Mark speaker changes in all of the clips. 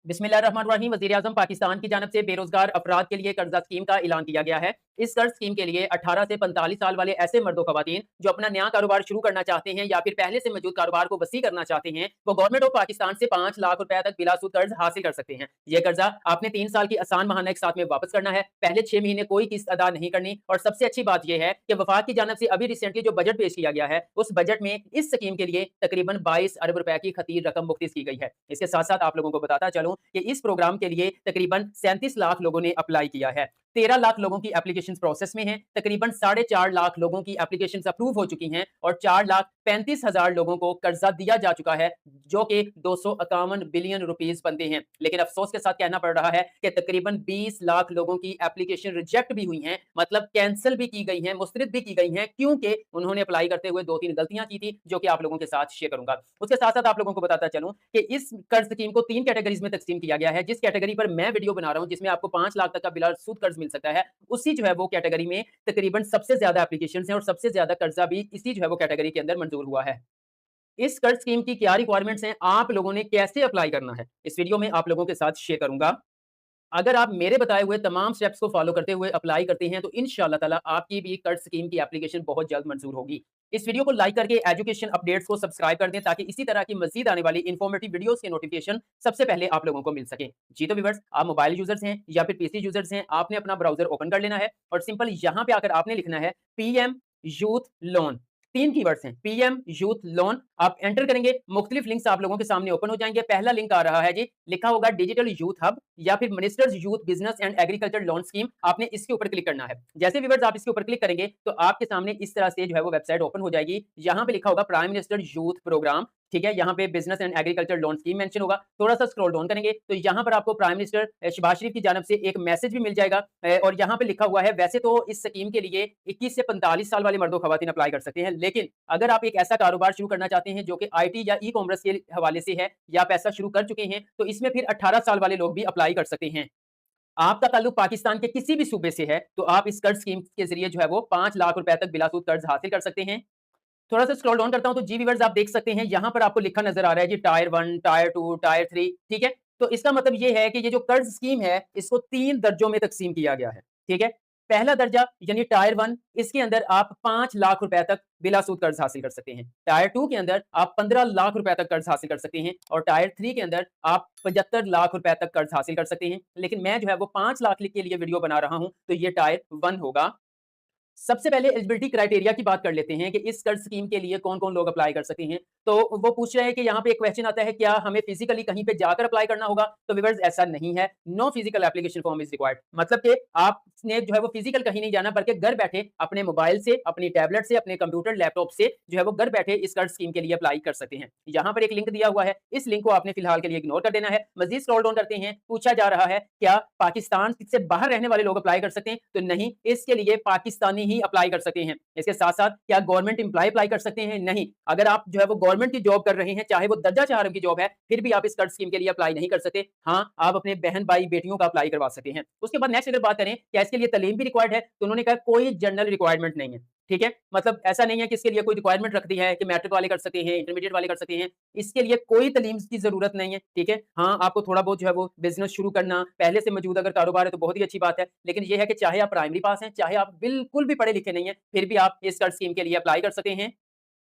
Speaker 1: बिस्मिल्लाहिर्रहमानिर्रहीम। वज़ीर-ए-आज़म पाकिस्तान की जानिब से बेरोजगार अफराद के लिए कर्जा स्कीम का ऐलान किया गया है। इस कर्ज स्कीम के लिए 18 से 45 साल वाले ऐसे मर्द ख़वातीन जो अपना नया कारोबार शुरू करना चाहते हैं या फिर पहले से मौजूद कारोबार को वसी करना चाहते हैं, वो गवर्नमेंट ऑफ पाकिस्तान से 5 लाख रुपए तक बिलासूद कर्ज हासिल कर सकते हैं। ये कर्जा आपने 3 साल की आसान माहाना एक साथ में वापस करना है। पहले 6 महीने कोई किस्त अदा नहीं करनी। और सबसे अच्छी बात यह है कि वफाक की जानिब से अभी रिसेंटली जो बजट पेश किया गया है, उस बजट में इस स्कीम के लिए तकरीबन 22 अरब रुपए की खतीर रकम मुख्तस की गई है। इसके साथ साथ आप लोगों को बताता चलूं कि इस प्रोग्राम के लिए तकरीबन 37 लाख लोगों ने अप्लाई किया है। 13 लाख लोगों की एप्लीकेशन प्रोसेस में है। तकरीबन 4.5 लाख लोगों की एप्लीकेशन अप्रूव हो चुकी हैं और 4,35,000 लोगों को कर्जा दिया जा चुका है, जो कि 251 बिलियन रुपीस बनते हैं। लेकिन अफसोस के साथ कहना पड़ रहा है कि तकरीबन 20 लाख लोगों की एप्लीकेशन रिजेक्ट भी हुई हैं, मतलब कैंसिल भी की गई हैं, मुस्तरद भी की गई हैं, क्योंकि उन्होंने अप्लाई करते हुए 2-3 गलतियां की थी, जो कि आप लोगों के साथ शेयर करूंगा। उसके साथ साथ आप लोगों को बताता चलूं कि इस कर्ज स्कीम को 3 कैटेगरीज में तकसीम किया गया है। जिस कैटेगरी पर मैं वीडियो बना रहा हूं, जिसमें आपको 5 लाख तक का बिला सूद कर्ज मिल सकता है, उसी जो है वो कैटेगरी में तकरीबन सबसे ज्यादा एप्लीकेशन हैं और सबसे ज्यादा कर्जा भी इसी जो है वो कैटेगरी के अंदर मंजूर हुआ है। इस कर्ज स्कीम की क्या रिक्वायरमेंट्स हैं, आप लोगों ने कैसे अप्लाई करना है, इस वीडियो में आप लोगों के साथ शेयर करूंगा। अगर आप मेरे बताए हुए तमाम स्टेप्स को फॉलो करते हुए अप्लाई करते हैं, तो इंशाअल्लाह ताला आपकी भी कर्ज स्कीम की एप्लीकेशन बहुत जल्द मंजूर होगी। इस वीडियो को लाइक करके एजुकेशन अपडेट्स को सब्सक्राइब कर दें, ताकि इसी तरह की मजीद आने वाली इन्फॉर्मेटिव वीडियोस के नोटिफिकेशन सबसे पहले आप लोगों को मिल सके। जी तो व्यूअर्स, आप मोबाइल यूजर्स हैं या फिर पीसी यूजर्स हैं, आपने अपना ब्राउजर ओपन कर लेना है और सिंपल यहाँ पे आकर आपने लिखना है पीएम यूथ लोन। 3 कीवर्ड्स हैं, पीएम यूथ लोन। आप एंटर करेंगे, मुख्तलिफ लिंक्स आप लोगों के सामने ओपन हो जाएंगे। पहला लिंक आ रहा है जी, लिखा होगा डिजिटल यूथ हब या फिर ministers youth business and agriculture loan scheme. आपने इसके ऊपर क्लिक करना है। जैसे व्यूअर्स आप इसके ऊपर क्लिक करेंगे, तो आपके सामने इस तरह से जो है वो वेबसाइट ओपन हो जाएगी। यहाँ पे लिखा होगा प्राइम मिनिस्टर यूथ प्रोग्राम, ठीक है। यहाँ पे business and agriculture loan scheme mention होगा। थोड़ा सा स्क्रॉल डाउन करेंगे तो यहाँ पर आपको प्राइम मिनिस्टर शहबाज शरीफ की जानब से एक मैसेज भी मिल जाएगा। और यहाँ पे लिखा हुआ है, वैसे तो इस स्कीम के लिए 21 से 45 साल वाले मर्दों खवातीन अप्लाई कर सकते हैं, लेकिन अगर आप एक ऐसा कारोबार शुरू करना चाहते हैं जो कि आईटी या ई कॉमर्स के हवाले से है, या आप ऐसा शुरू कर चुके हैं, तो इसमें फिर 18 साल वाले लोग भी अप्लाई कर सकते हैं। आपका ताल्लुक पाकिस्तान के किसी भी सूबे से है, तो आप इस कर्ज स्कीम के जरिए जो है वो 5 लाख रुपए तक बिलासूद कर्ज हासिल कर सकते हैं। थोड़ा सा स्क्रॉल डाउन करता हूं तो जी व्यूअर्स आप देख सकते हैं, यहां पर आपको लिखा नजर आ रहा है जी टायर 1, टायर 2, टायर 3, ठीक है। तो इसका मतलब ये है कि ये जो कर्ज स्कीम है, इसको 3 दर्जों में तकसीम किया गया है, ठीक है। पहला दर्जा यानी टायर 1, इसके अंदर आप 5 लाख रुपए तक बिला सूद कर्ज हासिल कर सकते हैं। टायर 2 के अंदर आप 15 लाख रुपए तक कर्ज हासिल कर सकते हैं और टायर 3 के अंदर आप 75 लाख रुपए तक कर्ज हासिल कर सकते हैं। लेकिन मैं जो है वो 5 लाख के लिए वीडियो बना रहा हूं, तो ये टायर 1 होगा। सबसे पहले एलिजिबिलिटी क्राइटेरिया की बात कर लेते हैं कि इस कर्ज स्कीम के लिए कौन-कौन लोग अप्लाई कर सकते हैं। तो वो पूछ रहे हैं कि यहाँ पे एक क्वेश्चन आता है, क्या हमें फिजिकली कहीं पे जाकर अप्लाई करना होगा? तो व्यूअर्स ऐसा नहीं है। No physical application form is required. मतलब कि आपने जो है वो फिजिकल कहीं नहीं जाना, बल्कि घर बैठे अपने मोबाइल से, अपनी टैबलेट से, अपने कंप्यूटर, लैपटॉप से जो है वो घर बैठे इस कर्ज स्कीम के लिए अप्लाई कर सकते हैं। यहाँ पर एक लिंक दिया हुआ है, इस लिंक को आपने फिलहाल के लिए इग्नोर कर देना है। मजीद स्क्रॉल डाउन करते हैं, पूछा जा रहा है क्या पाकिस्तान से बाहर रहने वाले लोग अप्लाई कर सकते हैं? तो नहीं, इसके लिए पाकिस्तानी ही अप्लाई कर सकते हैं। इसके साथ साथ क्या गवर्नमेंट एम्प्लॉय अप्लाई कर सकते हैं? नहीं। अगर आप जो है वो गवर्नमेंट की जॉब कर रहे हैं, चाहे वो दर्जा 4 की जॉब है, फिर भी आप इस कर्ज स्कीम के लिए अप्लाई नहीं कर सकते। हाँ, आप अपने बहन भाई बेटियों का अप्लाई करवा सकते हैं। उसके बाद नेक्स्ट अगर बात करें क्या इसके लिए तालीम भी रिक्वायर्ड है, तो उन्होंने कहा कोई जनरल रिक्वायरमेंट नहीं है, ठीक है। मतलब ऐसा नहीं है कि इसके लिए कोई रिक्वायरमेंट रख दी है कि मैट्रिक वाले कर सकते हैं, इंटरमीडिएट वाले कर सकते हैं। इसके लिए कोई तालीम की जरूरत नहीं है, ठीक है। हाँ, आपको थोड़ा बहुत जो है वो बिजनेस शुरू करना, पहले से मौजूद अगर कारोबार है तो बहुत ही अच्छी बात है। लेकिन ये है कि चाहे आप प्राइमरी पास हैं, चाहे आप बिल्कुल भी पढ़े लिखे नहीं है, फिर भी आप इस कर्ज स्कीम के लिए अप्लाई कर सकते हैं।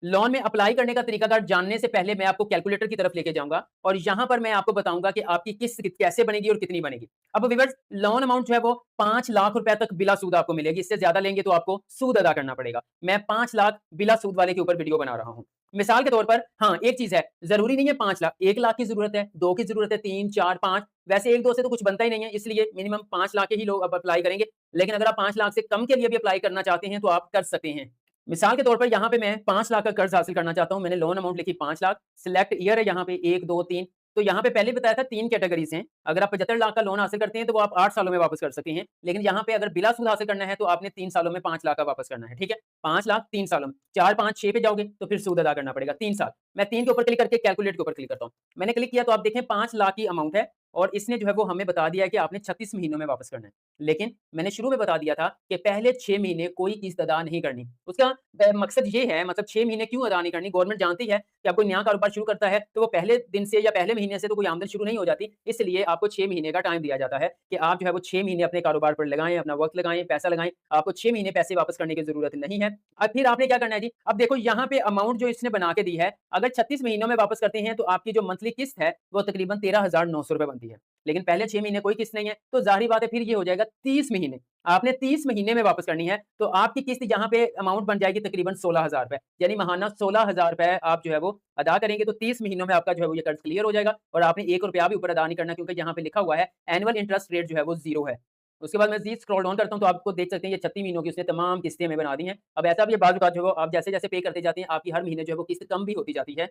Speaker 1: लोन में अप्लाई करने का तरीकाकार जानने से पहले मैं आपको कैलकुलेटर की तरफ लेके जाऊंगा और यहां पर मैं आपको बताऊंगा कि आपकी किस्त कैसे बनेगी और कितनी बनेगी। अब व्यूअर्स, लोन अमाउंट जो है वो 5 लाख रुपए तक बिला सूद आपको मिलेगी। इससे ज्यादा लेंगे तो आपको सूद अदा करना पड़ेगा। मैं 5 लाख बिला सूद वाले के ऊपर वीडियो बना रहा हूं। मिसाल के तौर पर, हाँ, एक चीज है, जरूरी नहीं है 5 लाख, 1 लाख की जरूरत है, 2 की जरूरत है, 3, 4, 5। वैसे 1, 2 से तो कुछ बनता ही नहीं है, इसलिए मिनिमम 5 लाख के ही लोग अब अप्लाई करेंगे। लेकिन अगर आप 5 लाख से कम के लिए भी अप्लाई करना चाहते हैं, तो आप कर सकते हैं। मिसाल के तौर पर यहाँ पे मैं 5 लाख का कर्ज हासिल करना चाहता हूँ। मैंने लोन अमाउंट लिखी 5 लाख, सिलेक्ट ईयर है यहाँ पे 1, 2, 3। तो यहाँ पे पहले बताया था 3 कैटेगरीज हैं। अगर आप 75 लाख का लोन हासिल करते हैं तो वो आप 8 सालों में वापस कर सकते हैं। लेकिन यहाँ पे अगर बिला सूद हासिल करना है तो आपने 3 सालों में 5 लाख का वापस करना है, ठीक है। 5 लाख 3 सालों में, 4, 5, 6 पे जाओगे तो फिर सूद अदा करना पड़ेगा 3 साल। मैं 3 के ऊपर क्लिक करके कैलकुलेट के ऊपर क्लिक करता हूँ। मैंने क्लिक किया तो आप देखें 5 लाख की अमाउंट है। और इसने जो है वो हमें बता दिया है कि आपने 36 महीनों में वापस करना है। लेकिन मैंने शुरू में बता दिया था कि पहले 6 महीने कोई किस्त अदा नहीं करनी। उसका मकसद ये है, मतलब 6 महीने क्यों अदा नहीं करनी? गवर्नमेंट जानती है कि आप कोई नया कारोबार शुरू करता है, तो वो पहले दिन से या पहले महीने से तो कोई आमदन शुरू नहीं हो जाती। इसलिए आपको 6 महीने का टाइम दिया जाता है कि आप जो है वो 6 महीने अपने कारोबार पर लगाएँ, अपना वक़्त लगाएँ, पैसा लगाएँ। आपको 6 महीने पैसे वापस करने की ज़रूरत नहीं है। अब फिर आपने क्या करना है जी? अब देखो यहाँ पे अमाउंट जो इसने बना के दी है, अगर 36 महीनों में वापस करते हैं, तो आपकी जो मंथली किस्त है, वो तकरीबन 13,900 रुपए बनती है। लेकिन पहले 6 महीने कोई किस्त नहीं है, तो ज़ाहिर-सी बात है फिर ये हो जाएगा 30 महीने। आपने 30 महीने में वापस करनी है, तो आपकी किस्त यहाँ पे अमाउंट बन जाएगी तकरीबन 16,000 रुपए। यानी माहाना 16,000 रुपए आप जो है वो अदा करेंगे, तो 30 महीनों में आपका जो है वो ये कर्ज़ क्लियर हो जाएगा और आपने ₹1 भी ऊपर अदा नहीं करना, क्योंकि यहाँ पे लिखा हुआ है एनुअल इंटरेस्ट रेट जो है वो 0 है। उसके बाद मैं ज़ीद स्क्रॉल डाउन करता हूँ, तो आपको देख सकते हैं ये 36 महीनों की उसने तमाम किस्तें हमें बना दी हैं। अब ऐसा भी है बाज़ औक़ात जो है वो आप जैसे-जैसे पे करते जाते हैं, आपकी हर महीने जो है वो किस्त कम भी होती जाती है।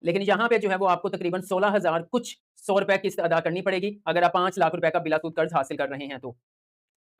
Speaker 1: लेकिन यहाँ पे जो है वो आपको तकरीबन 16,000 कुछ ₹100 किस्त अदा करनी पड़ेगी, अगर आप 5 लाख रुपए का बिलासूद कर्ज़ हासिल कर रहे हैं तो।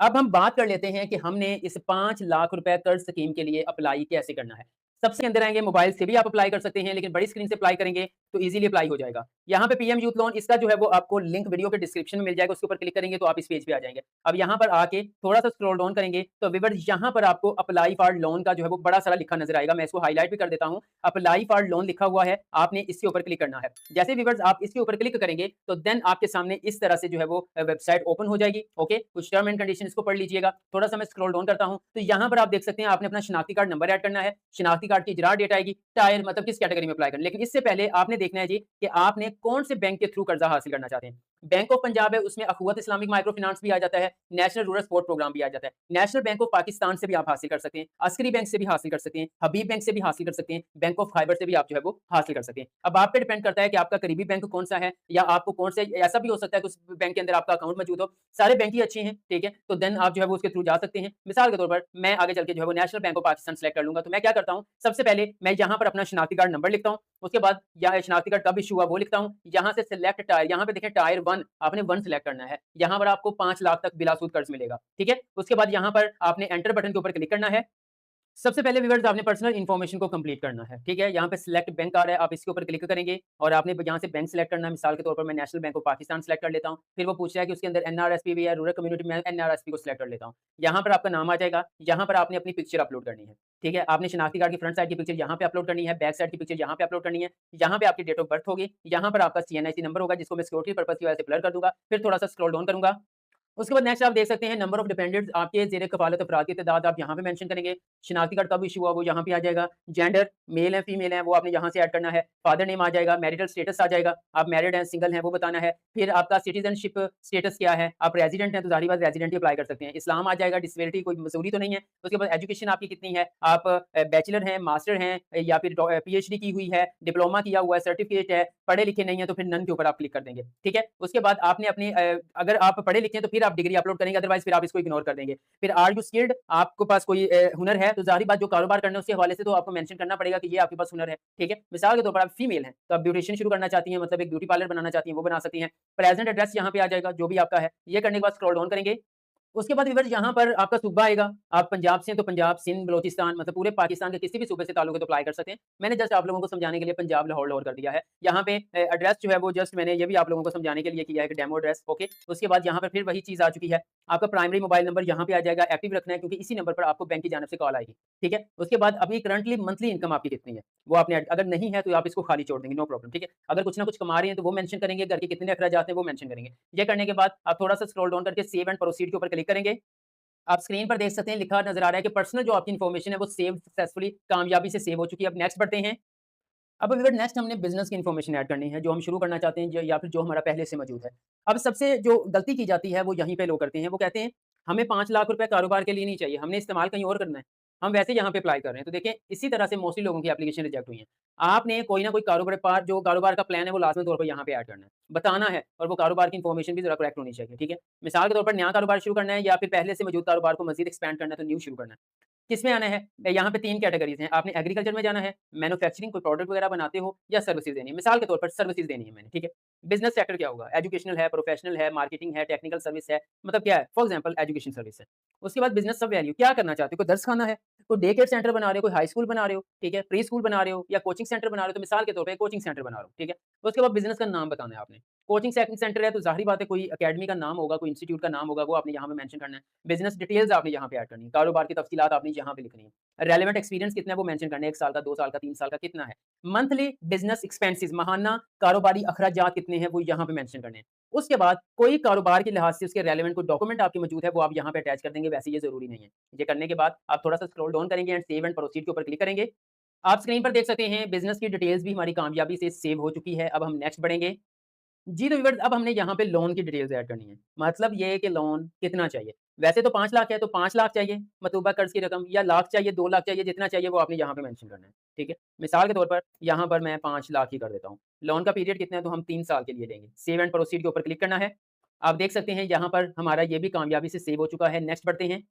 Speaker 1: अब हम बात कर लेते हैं कि हमने इस 5 लाख रुपए कर्ज स्कीम के लिए अप्लाई कैसे करना है। सबसे अंदर आएँगे, मोबाइल से भी आप अप्लाई कर सकते हैं, लेकिन बड़ी स्क्रीन से अप्लाई करेंगे तो ईज़िली अप्लाई हो जाएगा। यहाँ पे पीएम यूथ लोन, इसका जो है वो आपको लिंक वीडियो के डिस्क्रिप्शन में मिल जाएगा, उसके ऊपर क्लिक करेंगे तो आप इस पेज पे आ जाएँगे। अब यहाँ पर आके थोड़ा-सा स्क्रॉल डाउन करेंगे तो व्यूअर्स यहाँ पर आपको अप्लाई फॉर लोन का जो है वो बड़ा सारा लिखा नज़र आएगा। मैं इसको हाइलाइट भी कर देता हूँ। अप्लाई फॉर लोन लिखा हुआ है, आपने इसके ऊपर क्लिक करना है। जैसे व्यूअर्स आप इसके ऊपर क्लिक करेंगे तो देन आपके सामने इस तरह से जो है वो वेबसाइट ओपन हो जाएगी। ओके, कुछ टर्म एंड कंडीशन इसको पढ़ लीजिएगा। थोड़ा-सा मैं स्क्रॉल डाउन करता हूँ, तो यहाँ पर आप देख सकते हैं आपने अपना शनाख्ती कार्ड नंबर ऐड करना है, शनाख्ती कार्ड की इजरा डेट आएगी, टायर मतलब किस कैटेगरी में अप्लाई करना है। लेकिन इससे पहले आपने देखना है जी कि आपने कौन से बैंक के थ्रू कर्जा हासिल करना चाहते हैं। बैंक ऑफ पंजाब है, उसमें अखुवत इस्लामिक माइक्रो फाइनेंस भी आ जाता है, नेशनल रूरल सपोर्ट प्रोग्राम भी आ जाता है। नेशनल बैंक ऑफ पाकिस्तान से भी आप हासिल कर सकते हैं, अस्करी बैंक से भी हासिल कर सकते हैं, हबीब बैंक से भी हासिल कर सकते हैं, बैंक ऑफ खैबर से भी आप जो है वो हासिल कर सकते हैं। अब आप पे डिपेंड करता है कि आपका करीबी बैंक कौन-सा है, या आपको कौन से, ऐसा भी हो सकता है कि उस बैंक के अंदर आपका अकाउंट मौजूद हो। सारे बैंक ही अच्छे हैं, ठीक है? तो देन आप जो है वो उसके थ्रू जा सकते हैं। मिसाल के तौर पर मैं आगे चल के जो है वो national bank of Pakistan select कर लूँगा, तो मैं क्या करता हूँ, सबसे पहले मैं यहाँ पर अपना शनाख्ती कार्ड नंबर लिखता हूँ, उसके बाद या शनाख्ती कार्ड कब इश्यू हुआ वो लिखता हूँ। यहाँ से सिलेक्ट टायर, यहाँ पे देखें टायर 1, आपने 1 सिलेक्ट करना है। यहाँ पर आपको 5 लाख तक बिलासूद कर्ज मिलेगा, ठीक है? उसके बाद यहाँ पर आपने एंटर बटन के ऊपर क्लिक करना है। सबसे पहले व्यूअर्स आपने पर्सनल इन्फॉर्मेशन को कंप्लीट करना है, ठीक है? यहाँ पे सिलेक्ट बैंक आ रहा है, आप इसके ऊपर क्लिक करेंगे और आपने यहाँ से बैंक सिलेक्ट करना है। मिसाल के तौर पर मैं national bank of Pakistan select कर लेता हूँ। फिर वो पूछ रहा है कि उसके अंदर एनआरएसपी भी है, रूरल कम्युनिटी में एनआरएसपी को सिलेक्ट कर लेता हूँ। यहाँ पर आपका नाम आ जाएगा, यहाँ पर आपने अपनी पिक्चर अपलोड करनी है, ठीक है? आपने शनाख्ती कार्ड की फ्रंट साइड की पिक्चर यहाँ पे अपलोड करनी है, बैक साइड की पिक्चर यहाँ पे अपलोड करनी है। यहाँ पे आपकी डेट ऑफ बर्थ होगी, यहाँ पर आपका सीएनआईसी नंबर होगा, जिसको मैं सिक्योरिटी पर्पज़ की वजह से ब्लर कर दूँगा। फिर थोड़ा-सा स्क्रॉल डाउन करूँगा। उसके बाद नेक्स्ट आप देख सकते हैं नंबर ऑफ डिपेंडेंट्स, आपके ज़ेर कफ़ालत अफ़राद की तादाद आप यहाँ पे मेंशन करेंगे। शनाख्ती कार्ड कब इश्यू हुआ वो यहाँ पे आ जाएगा। जेंडर मेल है, फीमेल है, वो आपने यहाँ से ऐड करना है। फादर नेम आ जाएगा, मैरिटल स्टेटस आ जाएगा, आप मैरिड हैं, सिंगल हैं वो बताना है। फिर आपका सिटीज़नशिप स्टेटस क्या है, आप रेज़िडेंट हैं तो ज़ाहिर-सी बात रेज़िडेंट ही अप्लाई कर सकते हैं। इस्लाम आ जाएगा, डिसेबिलिटी कोई मसूरी तो नहीं है। उसके बाद एजुकेशन आपकी कितनी है, आप बैचलर हैं, मास्टर हैं, या फिर पीएचडी की हुई है, डिप्लोमा किया हुआ है, सर्टिफिकेट है, पढ़े लिखे नहीं है तो फिर नन के ऊपर आप क्लिक कर देंगे, ठीक है? उसके बाद आपने अपनी अगर आप पढ़े लिखे हैं तो फिर आप डिग्री अपलोड करेंगे, अदरवाइज़ फिर आप इसको इग्नोर कर देंगे। फिर आर यू स्किल्ड, आपके पास कोई हुनर है, तो ज़ाहिर बात जो कारोबार करना है उसके हवाले से तो आपको मेंशन करना पड़ेगा कि ये आपके पास हुनर है, ठीक है? मिसाल के तौर पर आप फीमेल हैं, तो आप ब्यूटीशियन शुरू करना चाहती हैं, मतलब एक ब्यूटी पार्लर बनाना चाहती हैं, वो बना सकती हैं। प्रेज़ेंट एड्रेस यहाँ पे आ जाएगा, जो भी आपका है। ये करने के बाद स्क्रॉल डाउन करेंगे। उसके बाद व्यूअर्स यहाँ पर आपका सूबा आएगा। आप पंजाब से हैं तो पंजाब, सिंध, बलोचिस्तान, मतलब पूरे पाकिस्तान के किसी भी सूबे से ताल्लुक है तो अप्लाई कर सकते हैं। मैंने जस्ट आप लोगों को समझाने के लिए पंजाब, लाहौर कर दिया है। यहाँ पे एड्रेस जो है वो जस्ट मैंने ये भी आप लोगों को समझाने के लिए किया है कि डेमो एड्रेस, ओके। उसके बाद यहाँ पर फिर वही चीज़ आ चुकी है। आपका प्राइमरी मोबाइल नंबर यहाँ पे आ जाएगा, एक्टिव रखना है क्योंकि इसी नंबर पर आपको बैंक की जानिब से कॉल आएगी, ठीक है। उसके बाद अभी करंटली मंथली इनकम आपकी कितनी है, वो आपने अगर नहीं है तो आप इसको खाली छोड़ देंगे, नो प्रॉब्लम, ठीक है। अगर कुछ ना कुछ कमा रहे हैं तो वो मेंशन करेंगे, घर के कितने अखराजात हैं वो मेंशन करेंगे। ये करने के बाद आप थोड़ा-सा स्क्रॉल डाउन करके सेव एंड प्रोसीड के ऊपर क्लिक करेंगे। आप स्क्रीन पर देख सकते हैं लिखा नज़र आ रहा है कि पर्सनल जो आपकी इन्फॉर्मेशन है वो सेव सक्सेसफुली, कामयाबी से सेव हो चुकी है। अब नेक्स्ट बढ़ते हैं। अब अगर नेक्स्ट हमने बिज़नेस की इन्फॉर्मेशन ऐड करनी है, जो हम शुरू करना चाहते हैं या फिर जो हमारा पहले से मौजूद है। अब सबसे जो गलती की जाती है वो यहीं पे लोग करते हैं। वो कहते हैं हमें 5 लाख रुपए कारोबार के लिए नहीं चाहिए, हमने इस्तेमाल कहीं और करना है। हम वैसे यहाँ पे अप्लाई कर रहे हैं। तो देखें इसी तरह से मोस्टली लोगों की एप्लीकेशन रिजेक्ट हुई है। आपने कोई ना कोई कारोबार जो कारोबार का प्लान है वो लाज़मी तौर पर यहाँ पे ऐड करना है, बताना है, और वो कारोबार की इन्फॉर्मेशन भी ज़रा करेक्ट होनी चाहिए, ठीक है? मिसाल के तौर पर नया कारोबार शुरू करना है या फिर पहले से मौजूद कारोबार को मज़ीद एक्सपैंड करना है तो न्यू शुरू करना है। किसमें आना है? यहाँ पे 3 कैटेगरीज़ हैं। आपने एग्रीकल्चर में जाना है, मैन्युफैक्चरिंग कोई प्रोडक्ट वगैरह बनाते हो, या सर्विसेज़ देनी है। मिसाल के तौर पर सर्विसेज़ देनी है मैंने, ठीक है? बिज़नेस सेक्टर क्या होगा? एजुकेशनल है, प्रोफेशनल है, मार्केटिंग है, टेक्निकल सर्विस है, मतलब क्या है? फॉर एग्ज़ाम्पल एजुकेशन सर्विस है। उसके बाद बिज़नेस सब वैल्यू क्या करना चाहते हो? कोई दर्स खाना है, कोई डे केयर सेंटर बना रहे हो, कोई हाई स्कूल बना रहे हो, ठीक है? प्री स्कूल बना रहे हो या कोचिंग सेंटर बना रहे हो, तो मिसाल के तौर पे कोचिंग सेंटर बना रहे हो, ठीक है? उसके बाद बिज़नेस का नाम बताना है आपने। कोचिंग सेंटर है तो ज़ाहिर-सी बात है कोई अकेडमी का नाम होगा, कोई इंस्टीट्यूट का नाम होगा, वो आपने यहाँ पे मेंशन करना है। बिज़नेस डिटेल्स आपने यहाँ पे ऐड करनी है। कारोबार की तफ़सीलात आपने यहाँ पे लिखनी है। रेलेवेंट एक्सपीरियंस कितना है वो मेंशन करना है, 1 साल का, 2 साल का, 3 साल का कितना है। मंथली बिज़नेस एक्सपेंसेस माहाना कारोबारी अखराजात कितने हैं वो यहाँ पे मेंशन करने हैं। उसके बाद कोई कारोबार के लिहाज से उसके रेलेवेंट कोई डॉक्यूमेंट आपके मौजूद है वो आप यहाँ पे अटैच कर देंगे, वैसे ये ज़रूरी नहीं है। ये करने के बाद आप थोड़ा-सा स्क्रॉल डाउन करेंगे एंड सेव एंड प्रोसीड के ऊपर क्लिक करेंगे। आप स्क्रीन पर देख सकते हैं बिज़नेस की डिटेल्स भी हमारी कामयाबी से सेव हो चुकी है। अब हम नेक्स्ट बढ़ेंगे। जी, तो व्यूअर्स अब हमने यहाँ पे लोन की डिटेल्स ऐड करनी है। मतलब ये है कि लोन कितना चाहिए? वैसे तो 5 लाख है, तो 5 लाख चाहिए मतलूबा कर्ज़ की रकम या लाख चाहिए, 2 लाख चाहिए, जितना चाहिए वो आपने यहाँ पे मेंशन करना है, ठीक है? मिसाल के तौर पर यहाँ पर मैं 5 लाख ही कर देता हूँ। लोन का पीरियड कितना है? तो हम 3 साल के लिए लेंगे। सेव एंड प्रोसीड के ऊपर क्लिक करना है। आप देख सकते हैं यहाँ पर हमारा ये भी कामयाबी से सेव हो चुका है। नेक्स्ट बढ़ते हैं।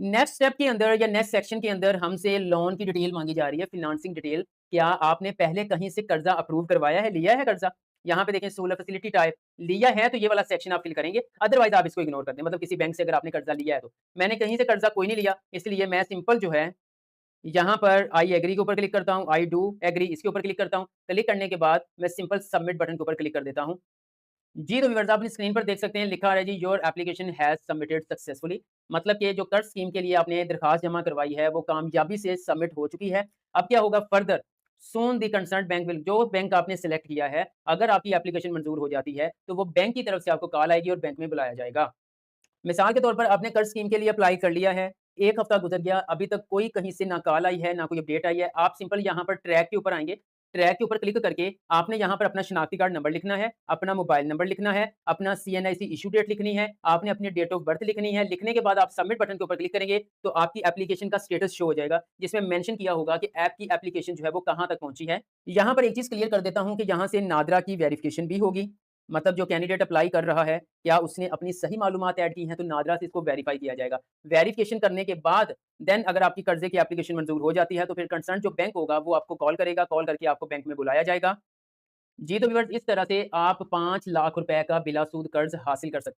Speaker 1: नेक्स्ट स्टेप के अंदर या नेक्स्ट सेक्शन के अंदर हमसे लोन की डिटेल माँगी जा रही है, फाइनेंसिंग डिटेल। क्या आपने पहले कहीं से कर्ज़ा अप्रूव करवाया है, लिया है कर्ज़ा? यहाँ पे देखें सोलर फैसिलिटी टाइप लिया है तो ये वाला सेक्शन आप फिल करेंगे, अदरवाइज़ आप इसको इग्नोर कर दें। मतलब किसी बैंक से अगर आपने कर्ज़ा लिया है तो। मैंने कहीं से कर्ज़ा कोई नहीं लिया, इसलिए मैं सिंपल जो है यहाँ पर आई एग्री के ऊपर क्लिक करता हूँ, आई डू एग्री इसके ऊपर क्लिक करता हूँ। क्लिक करने के बाद मैं सिंपल सबमिट बटन के ऊपर क्लिक कर देता हूँ। जी, तो व्यूअर्स आप अपनी स्क्रीन पर देख सकते हैं लिखा आ रहा है जी your application has submitted successfully. मतलब कि जो कर्ज स्कीम के लिए आपने दरखास्त जमा करवाई है वो कामयाबी से सबमिट हो चुकी है। अब क्या होगा further soon the concerned bank will जो बैंक आपने सिलेक्ट किया है, अगर आपकी एप्लीकेशन मंज़ूर हो जाती है, तो वो बैंक की तरफ से आपको कॉल आएगी और बैंक में बुलाया जाएगा। मिसाल के तौर पर आपने कर्ज स्कीम के लिए अप्लाई कर लिया है, 1 हफ्ता गुज़र गया, अभी तक कोई कहीं से ना कॉल आई है, ना कोई अपडेट आई है। आप सिंपल यहाँ पर ट्रैक के ऊपर आएँगे, ट्रैक के ऊपर क्लिक करके आपने यहाँ पर अपना शनाख्ती कार्ड नंबर लिखना है, अपना मोबाइल नंबर लिखना है, अपना सीएनआईसी इश्यू डेट लिखनी है, आपने अपनी डेट ऑफ बर्थ लिखनी है। लिखने के बाद आप सबमिट बटन के ऊपर क्लिक करेंगे, तो आपकी एप्लीकेशन का स्टेटस शो हो जाएगा, जिसमें मेंशन किया होगा कि ऐप की एप्लीकेशन जो है वो कहाँ तक पहुँची है। यहाँ पर एक चीज़ क्लियर कर देता हूँ कि यहाँ से नादरा की वेरिफिकेशन भी होगी। मतलब जो कैंडिडेट अप्लाई कर रहा है, क्या उसने अपनी सही मालूमात ऐड की हैं, तो नादरा से इसको वेरीफ़ाई किया जाएगा। वेरिफ़िकेशन करने के बाद देन अगर आपकी कर्ज़े की एप्लीकेशन मंज़ूर हो जाती है, तो फिर कंसर्न जो बैंक होगा, वो आपको कॉल करेगा, कॉल करके आपको बैंक में बुलाया जाएगा। जी, तो व्यूअर्स इस तरह से आप 5 लाख रुपए का बिला सूद कर्ज़ हासिल कर सकते हैं।